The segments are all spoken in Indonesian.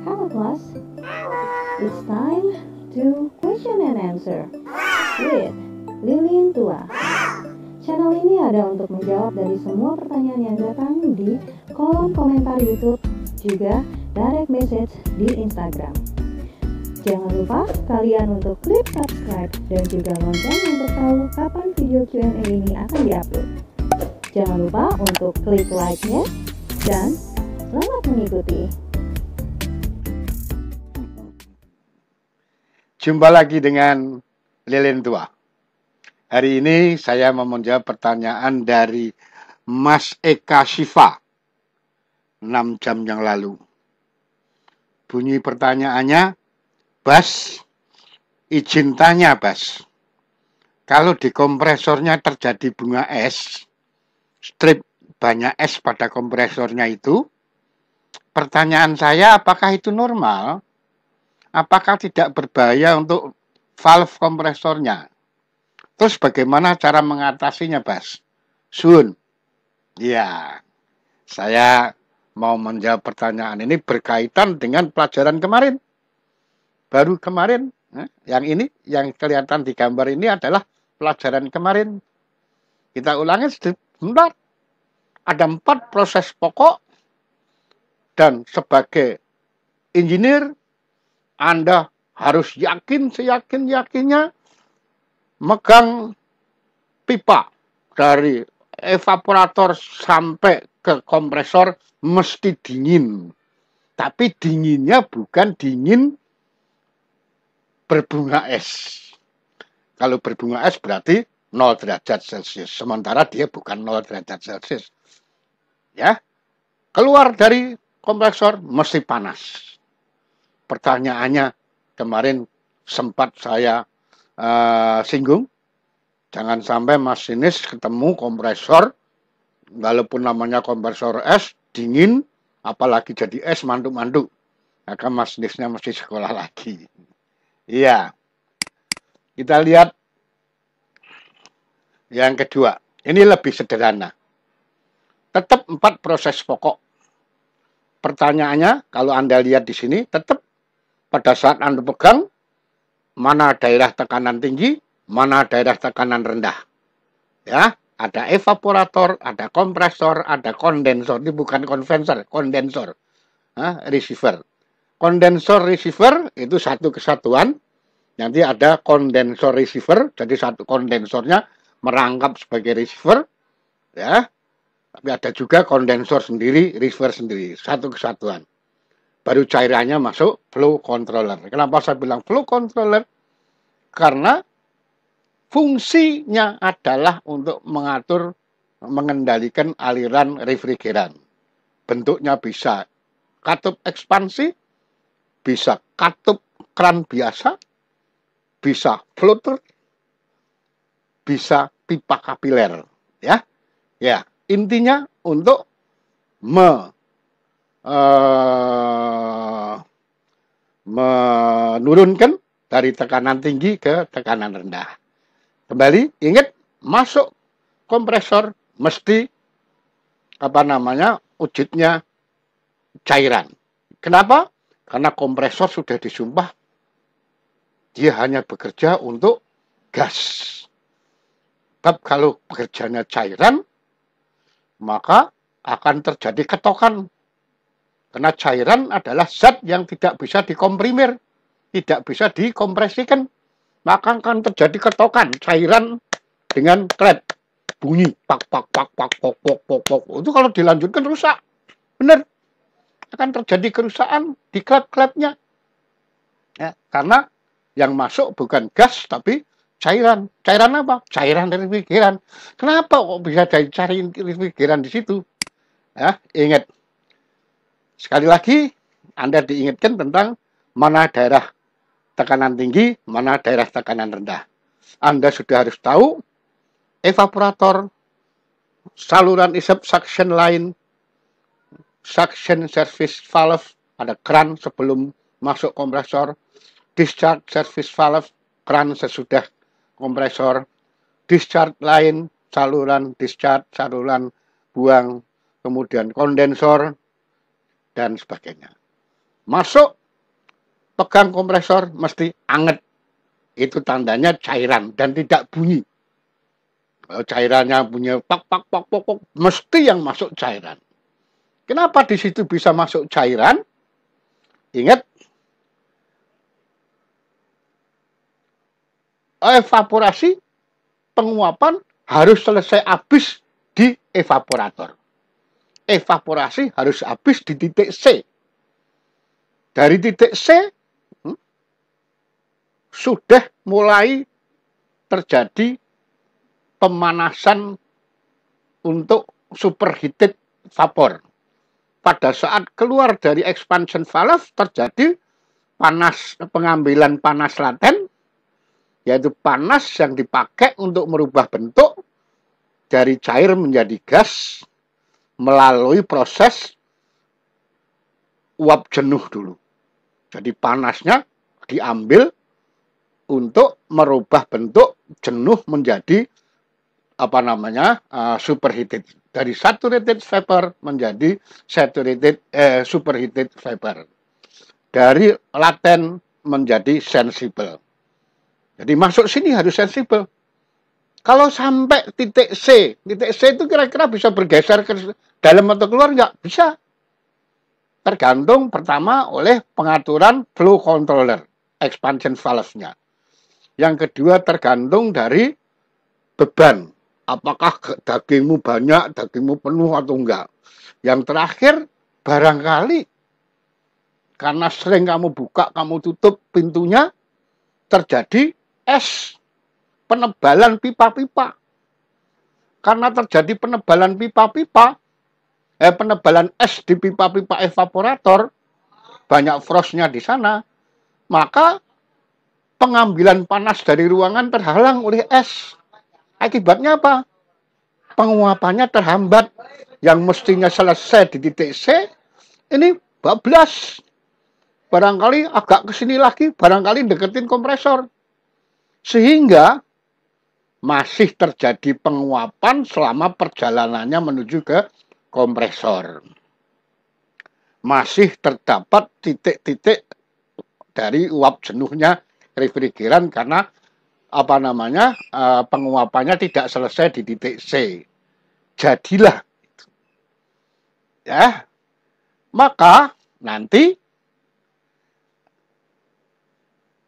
Hello class, it's time to question and answer with Lilin Tua. Channel ini ada untuk menjawab dari semua pertanyaan yang datang di kolom komentar YouTube, juga direct message di Instagram. Jangan lupa kalian untuk klik subscribe dan juga lonceng untuk tahu kapan video Q&A ini akan diupload. Jangan lupa untuk klik like-nya dan selamat mengikuti. Jumpa lagi dengan Lilin Tua. Hari ini saya mau menjawab pertanyaan dari Mas Eka Siva 6 jam yang lalu. Bunyi pertanyaannya, Bas, izin tanya Bas, kalau di kompresornya terjadi bunga es, strip banyak es pada kompresornya itu, pertanyaan saya apakah itu normal? Apakah tidak berbahaya untuk valve kompresornya? Terus bagaimana cara mengatasinya, Bas? Sun. Ya, saya mau menjawab pertanyaan ini berkaitan dengan pelajaran kemarin. Baru kemarin, yang ini, yang kelihatan di gambar ini adalah pelajaran kemarin. Kita ulangi sebentar. Ada 4 proses pokok, dan sebagai engineer, Anda harus yakin seyakin-yakinnya megang pipa dari evaporator sampai ke kompresor mesti dingin. Tapi dinginnya bukan dingin berbunga es. Kalau berbunga es berarti 0 derajat Celcius. Sementara dia bukan 0 derajat Celcius. Ya, keluar dari kompresor mesti panas. Pertanyaannya kemarin sempat saya singgung, jangan sampai masinis ketemu kompresor, walaupun namanya kompresor es, dingin, apalagi jadi es manduk-manduk, maka masinisnya mesti sekolah lagi. Iya, kita lihat yang kedua, ini lebih sederhana. Tetap 4 proses pokok. Pertanyaannya, kalau Anda lihat di sini, tetap pada saat Anda pegang, mana daerah tekanan tinggi, mana daerah tekanan rendah. Ya, ada evaporator, ada kompresor, ada kondensor. Ini bukan konvensor, kondensor. Receiver. Kondensor receiver itu satu kesatuan. Nanti ada kondensor receiver, jadi satu kondensornya merangkap sebagai receiver. Ya, tapi ada juga kondensor sendiri, receiver sendiri, satu kesatuan. Baru cairannya masuk flow controller. Kenapa saya bilang flow controller? Karena fungsinya adalah untuk mengatur, mengendalikan aliran refrigeran. Bentuknya bisa katup ekspansi, bisa katup kran biasa, bisa floater, bisa pipa kapiler. Ya, intinya untuk menurunkan dari tekanan tinggi ke tekanan rendah. Kembali, ingat, masuk kompresor mesti wujudnya cairan. Kenapa? Karena kompresor sudah disumpah dia hanya bekerja untuk gas. Sebab kalau bekerjanya cairan, maka akan terjadi ketokan. Karena cairan adalah zat yang tidak bisa dikomprimir, tidak bisa dikompresikan. Maka akan terjadi ketokan cairan dengan klep. Bunyi, pak, pak, pak, pak, pok, pok, pok, pok. Itu kalau dilanjutkan rusak. Benar. Akan terjadi kerusakan di klep-klepnya. Ya, karena yang masuk bukan gas, tapi cairan. Cairan apa? Cairan refrigeran. Kenapa kok bisa cari refrigeran di situ? Ya, ingat. Sekali lagi, Anda diingatkan tentang mana daerah tekanan tinggi, mana daerah tekanan rendah. Anda sudah harus tahu evaporator, saluran isap suction line, suction service valve, ada kran sebelum masuk kompresor, discharge service valve, kran sesudah kompresor, discharge line, saluran discharge, saluran buang, kemudian kondensor, dan sebagainya. Masuk, pegang kompresor, mesti anget. Itu tandanya cairan dan tidak bunyi. Kalau cairannya bunyi pak, pak, pak, pak, pak, mesti yang masuk cairan. Kenapa di situ bisa masuk cairan? Ingat, evaporasi, penguapan harus selesai habis di evaporator. Evaporasi harus habis di titik C. Dari titik C, sudah mulai terjadi pemanasan untuk superheated vapor. Pada saat keluar dari expansion valve terjadi panas, pengambilan panas laten, yaitu panas yang dipakai untuk merubah bentuk dari cair menjadi gas melalui proses uap jenuh dulu. Jadi panasnya diambil untuk merubah bentuk jenuh menjadi superheated. Dari saturated vapor menjadi superheated vapor. Dari laten menjadi sensible. Jadi masuk sini harus sensible. Kalau sampai titik C itu kira-kira bisa bergeser ke dalam atau keluar? Nggak bisa. Tergantung pertama oleh pengaturan flow controller, expansion valve-nya. Yang kedua tergantung dari beban. Apakah dagingmu banyak, dagingmu penuh atau enggak. Yang terakhir, barangkali karena sering kamu buka, kamu tutup pintunya, terjadi es, penebalan pipa-pipa. Karena terjadi penebalan pipa-pipa, penebalan es di pipa-pipa evaporator, banyak frostnya di sana, maka pengambilan panas dari ruangan terhalang oleh es. Akibatnya apa? Penguapannya terhambat. Yang mestinya selesai di titik C, ini bablas. Barangkali agak ke sini lagi, barangkali deketin kompresor. Sehingga masih terjadi penguapan selama perjalanannya menuju ke kompresor. Masih terdapat titik-titik dari uap jenuhnya refrigeran karena penguapannya tidak selesai di titik C. Jadilah ya. Maka nanti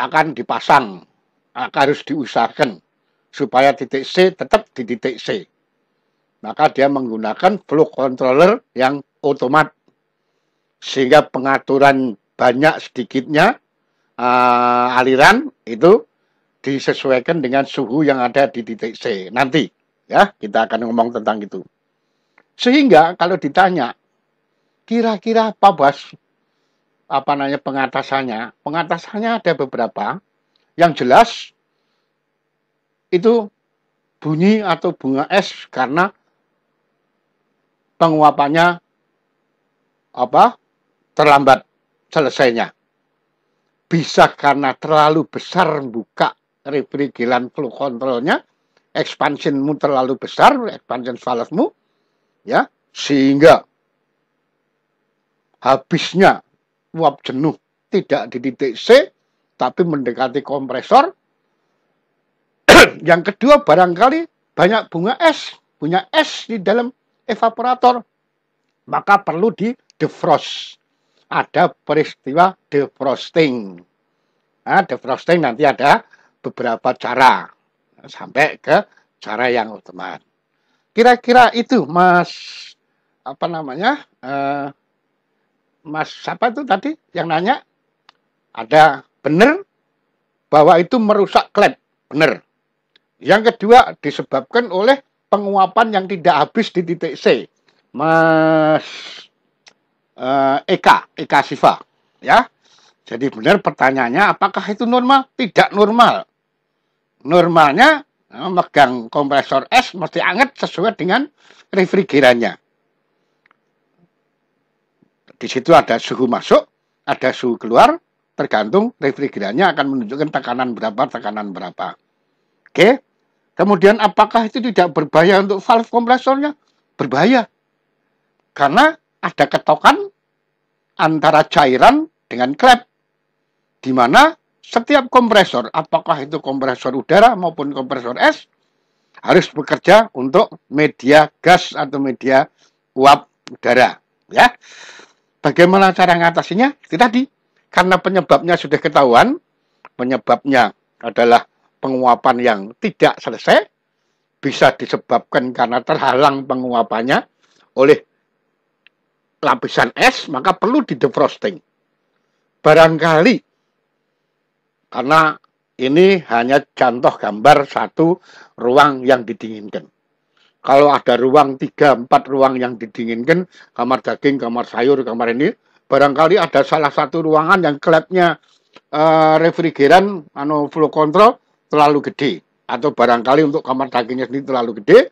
akan dipasang, harus diusahakan supaya titik C tetap di titik C. Maka dia menggunakan flow controller yang otomat sehingga pengaturan banyak sedikitnya aliran itu disesuaikan dengan suhu yang ada di titik C. Nanti ya kita akan ngomong tentang itu. Sehingga kalau ditanya kira-kira apa pengatasannya? Pengatasannya ada beberapa. Yang jelas itu bunyi atau bunga es karena penguapannya terlambat selesainya. Bisa karena terlalu besar buka refrigeran flow controlnya, expansionmu terlalu besar, expansion valve-mu, ya, sehingga habisnya uap jenuh tidak di titik C, tapi mendekati kompresor. Yang kedua barangkali banyak bunga es di dalam evaporator, maka perlu di defrost. Ada peristiwa defrosting. Nah, defrosting nanti ada beberapa cara sampai ke cara yang otomat. Kira-kira itu Mas Mas siapa itu tadi yang nanya? Ada benar bahwa itu merusak klep, benar. Yang kedua disebabkan oleh penguapan yang tidak habis di titik C. Mas Eka Siva, ya. Jadi benar pertanyaannya apakah itu normal? Tidak normal. Normalnya megang kompresor es mesti anget sesuai dengan refrigerannya. Di situ ada suhu masuk, ada suhu keluar, tergantung refrigerannya akan menunjukkan tekanan berapa. Oke. Kemudian apakah itu tidak berbahaya untuk valve kompresornya? Berbahaya. Karena ada ketokan antara cairan dengan klep, di mana setiap kompresor, apakah itu kompresor udara maupun kompresor es, harus bekerja untuk media gas atau media uap udara. Ya, bagaimana cara mengatasinya? Itu tadi, karena penyebabnya sudah ketahuan, penyebabnya adalah penguapan yang tidak selesai, bisa disebabkan karena terhalang penguapannya oleh lapisan es, maka perlu di defrosting. Barangkali, karena ini hanya contoh gambar satu ruang yang didinginkan. Kalau ada ruang 3-4 ruang yang didinginkan, kamar daging, kamar sayur, kamar ini, barangkali ada salah satu ruangan yang klepnya refrigeran, flow control terlalu gede, atau barangkali untuk kamar dagingnya sendiri terlalu gede,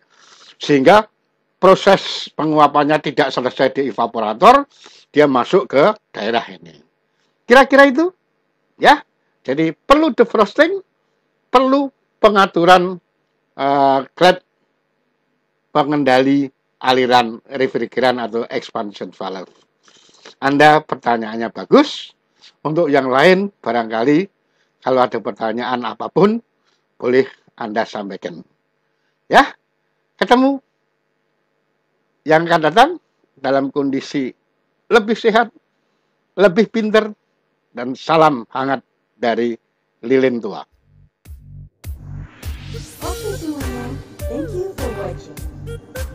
sehingga proses penguapannya tidak selesai di evaporator, dia masuk ke daerah ini. Kira-kira itu, ya. Jadi perlu defrosting, perlu pengaturan klep pengendali aliran refrigeran atau expansion valve. Anda pertanyaannya bagus. Untuk yang lain, barangkali kalau ada pertanyaan apapun, boleh Anda sampaikan. Ya, ketemu yang akan datang dalam kondisi lebih sehat, lebih pinter, dan salam hangat dari lilin tua. Oke semuanya, thank you for watching.